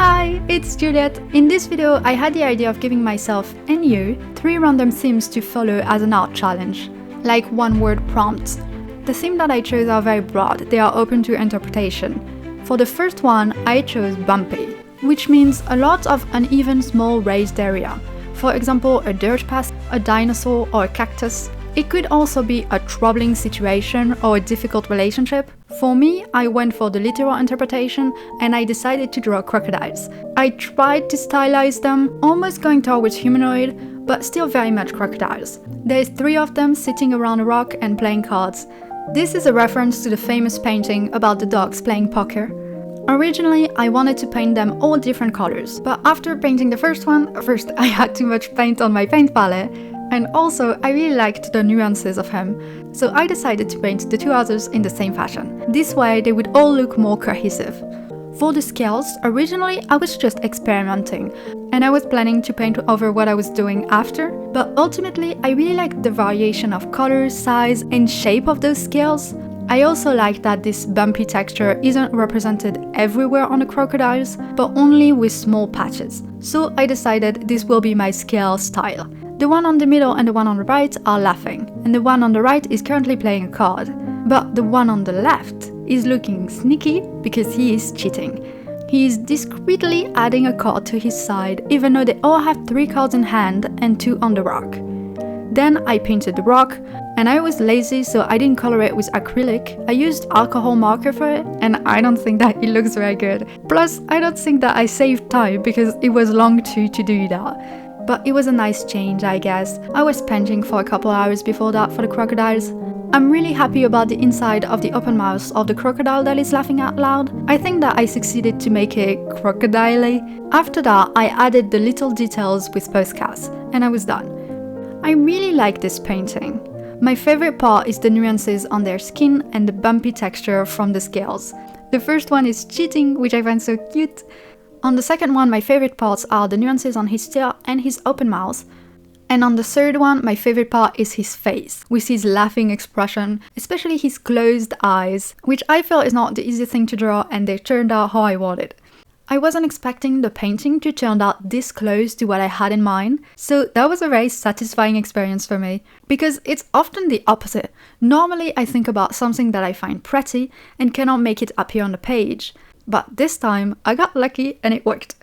Hi, it's Juliet. In this video, I had the idea of giving myself and you 3 random themes to follow as an art challenge, like one-word prompts. The themes that I chose are very broad, they are open to interpretation. For the first one, I chose bumpy, which means a lot of uneven small raised area. For example, a dirt path, a dinosaur, or a cactus. It could also be a troubling situation or a difficult relationship. For me, I went for the literal interpretation and I decided to draw crocodiles. I tried to stylize them, almost going towards humanoid, but still very much crocodiles. There's 3 of them sitting around a rock and playing cards. This is a reference to the famous painting about the dogs playing poker. Originally, I wanted to paint them all different colors, but after painting the first one, I had too much paint on my paint palette, and also I really liked the nuances of him, so I decided to paint the 2 others in the same fashion. This way they would all look more cohesive. For the scales, originally I was just experimenting, and I was planning to paint over what I was doing after, but ultimately I really liked the variation of color, size, and shape of those scales. I also like that this bumpy texture isn't represented everywhere on the crocodiles, but only with small patches. So I decided this will be my scale style. The one on the middle and the one on the right are laughing, and the one on the right is currently playing a card. But the one on the left is looking sneaky because he is cheating. He is discreetly adding a card to his side, even though they all have 3 cards in hand and 2 on the rock. Then I painted the rock, and I was lazy so I didn't color it with acrylic. I used alcohol marker for it, and I don't think that it looks very good. Plus, I don't think that I saved time because it was long to do that. But it was a nice change, I guess. I was painting for a couple hours before that for the crocodiles. I'm really happy about the inside of the open mouth of the crocodile that is laughing out loud. I think that I succeeded to make it crocodile-y. After that, I added the little details with postcards, and I was done. I really like this painting. My favorite part is the nuances on their skin and the bumpy texture from the scales. The first one is cheating, which I find so cute. On the second one, my favorite parts are the nuances on his tail and his open mouth. And on the third one, my favorite part is his face, with his laughing expression, especially his closed eyes, which I feel is not the easiest thing to draw, and they turned out how I wanted. I wasn't expecting the painting to turn out this close to what I had in mind, so that was a very satisfying experience for me, because it's often the opposite. Normally I think about something that I find pretty and cannot make it appear on the page. But this time, I got lucky and it worked.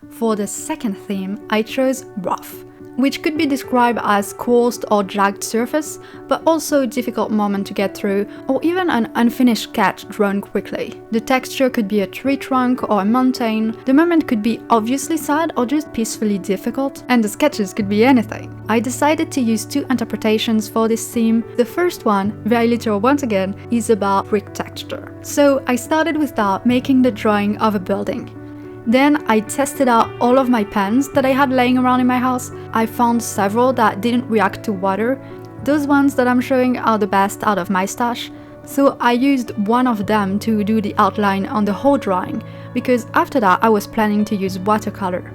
For the second theme, I chose rough, which could be described as coarse or jagged surface, but also a difficult moment to get through, or even an unfinished sketch drawn quickly. The texture could be a tree trunk or a mountain, the moment could be obviously sad or just peacefully difficult, and the sketches could be anything. I decided to use 2 interpretations for this theme. The first one, very literal once again, is about brick texture. So I started with that, making the drawing of a building. Then I tested out all of my pens that I had laying around in my house. I found several that didn't react to water. Those ones that I'm showing are the best out of my stash. So I used one of them to do the outline on the whole drawing, because after that I was planning to use watercolor.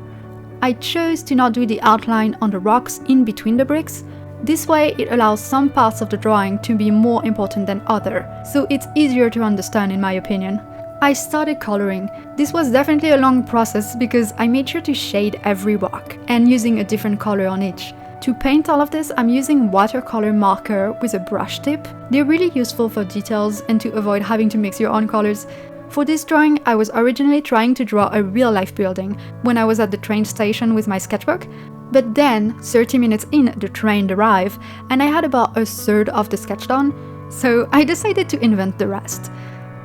I chose to not do the outline on the rocks in between the bricks. This way it allows some parts of the drawing to be more important than others, so it's easier to understand in my opinion. I started coloring. This was definitely a long process because I made sure to shade every rock and using a different color on each. To paint all of this, I'm using watercolor marker with a brush tip. They're really useful for details and to avoid having to mix your own colors. For this drawing, I was originally trying to draw a real-life building when I was at the train station with my sketchbook, but then 30 minutes in, the train arrived and I had about a third of the sketch done, so I decided to invent the rest.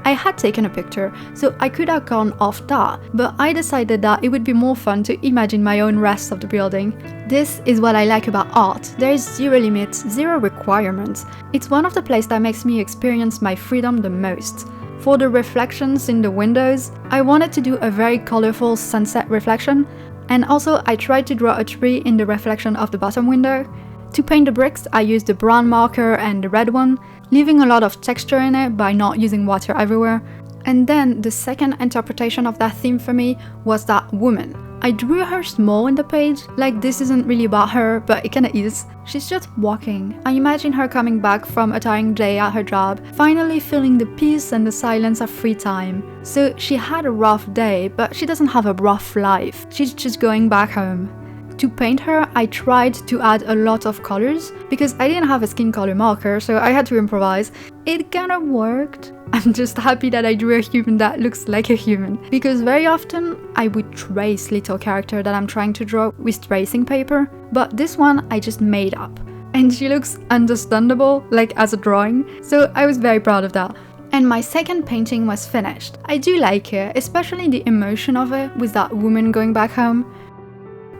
I had taken a picture, so I could have gone off that, but I decided that it would be more fun to imagine my own rest of the building. This is what I like about art. There is 0 limits, 0 requirements. It's one of the places that makes me experience my freedom the most. For the reflections in the windows, I wanted to do a very colorful sunset reflection, and also I tried to draw a tree in the reflection of the bottom window. To paint the bricks, I used the brown marker and the red one, leaving a lot of texture in it by not using water everywhere. And then the second interpretation of that theme for me was that woman, I drew her small in the page, like this isn't really about her, but it kinda is. She's just walking. I imagine her coming back from a tiring day at her job, finally feeling the peace and the silence of free time. So she had a rough day, but she doesn't have a rough life. She's just going back home. To paint her, I tried to add a lot of colors because I didn't have a skin color marker, so I had to improvise. It kinda worked. I'm just happy that I drew a human that looks like a human, because very often I would trace little character that I'm trying to draw with tracing paper, but this one I just made up. And she looks understandable, like as a drawing, so I was very proud of that. And my second painting was finished. I do like it, especially the emotion of it with that woman going back home.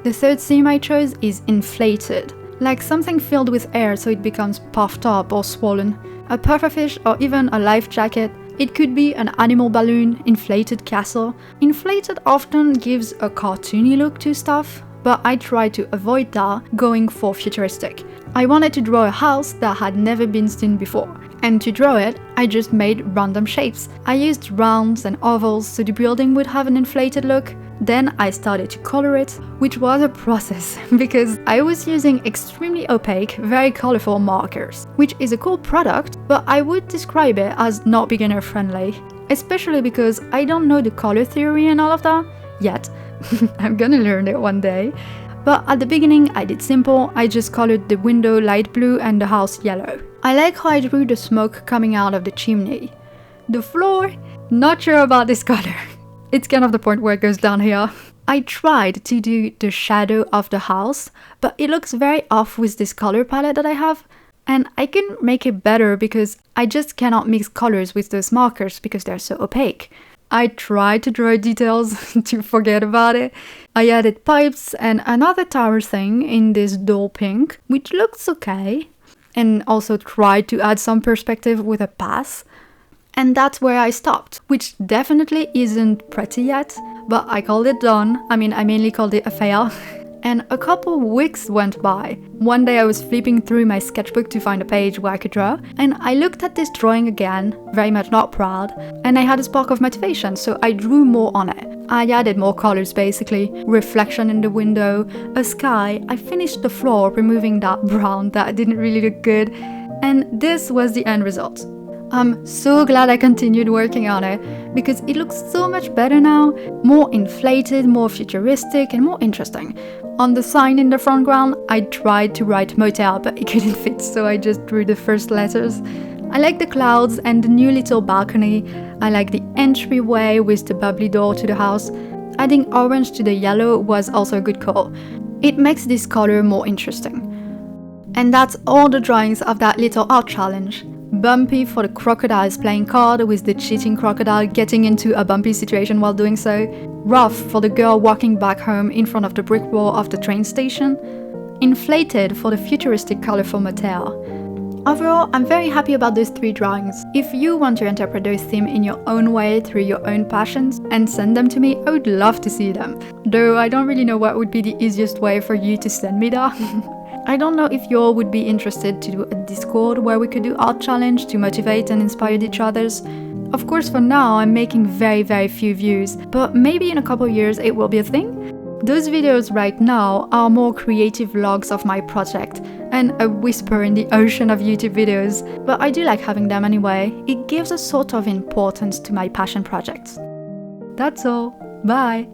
The third theme I chose is inflated, like something filled with air so it becomes puffed up or swollen. A pufferfish or even a life jacket. It could be an animal balloon, inflated castle. Inflated often gives a cartoony look to stuff, but I try to avoid that, going for futuristic. I wanted to draw a house that had never been seen before. And to draw it, I just made random shapes. I used rounds and ovals so the building would have an inflated look. Then I started to color it, which was a process because I was using extremely opaque, very colorful markers, which is a cool product, but I would describe it as not beginner friendly, especially because I don't know the color theory and all of that yet. I'm gonna learn it one day. But at the beginning I did simple. I just colored the window light blue and the house yellow. I like how I drew the smoke coming out of the chimney. The floor, not sure about this color. It's kind of the point where it goes down here. I tried to do the shadow of the house, but it looks very off with this color palette that I have. And I can make it better because I just cannot mix colors with those markers because they're so opaque. I tried to draw details to forget about it. I added pipes and another tower thing in this dull pink, which looks okay. And also tried to add some perspective with a path. And that's where I stopped, which definitely isn't pretty yet, but I called it done. I mean, I mainly called it a fail. And a couple weeks went by. One day I was flipping through my sketchbook to find a page where I could draw, and I looked at this drawing again, very much not proud, and I had a spark of motivation, so I drew more on it. I added more colors basically, reflection in the window, a sky. I finished the floor, removing that brown that didn't really look good, and this was the end result. I'm so glad I continued working on it, because it looks so much better now, more inflated, more futuristic, and more interesting. On the sign in the front ground, I tried to write motel, but it couldn't fit, so I just drew the first letters. I like the clouds and the new little balcony. I like the entryway with the bubbly door to the house. Adding orange to the yellow was also a good call. It makes this color more interesting. And that's all the drawings of that little art challenge. Bumpy for the crocodiles playing card with the cheating crocodile getting into a bumpy situation while doing so. Rough for the girl walking back home in front of the brick wall of the train station. Inflated for the futuristic colorful motel. Overall, I'm very happy about those 3 drawings. If you want to interpret those themes in your own way through your own passions and send them to me, I would love to see them. Though I don't really know what would be the easiest way for you to send me that. I don't know if you all would be interested to do a Discord where we could do art challenge to motivate and inspire each others. Of course, for now I'm making very few views, but maybe in a couple years it will be a thing. Those videos right now are more creative vlogs of my project and a whisper in the ocean of YouTube videos, but I do like having them anyway. It gives a sort of importance to my passion projects. That's all. Bye!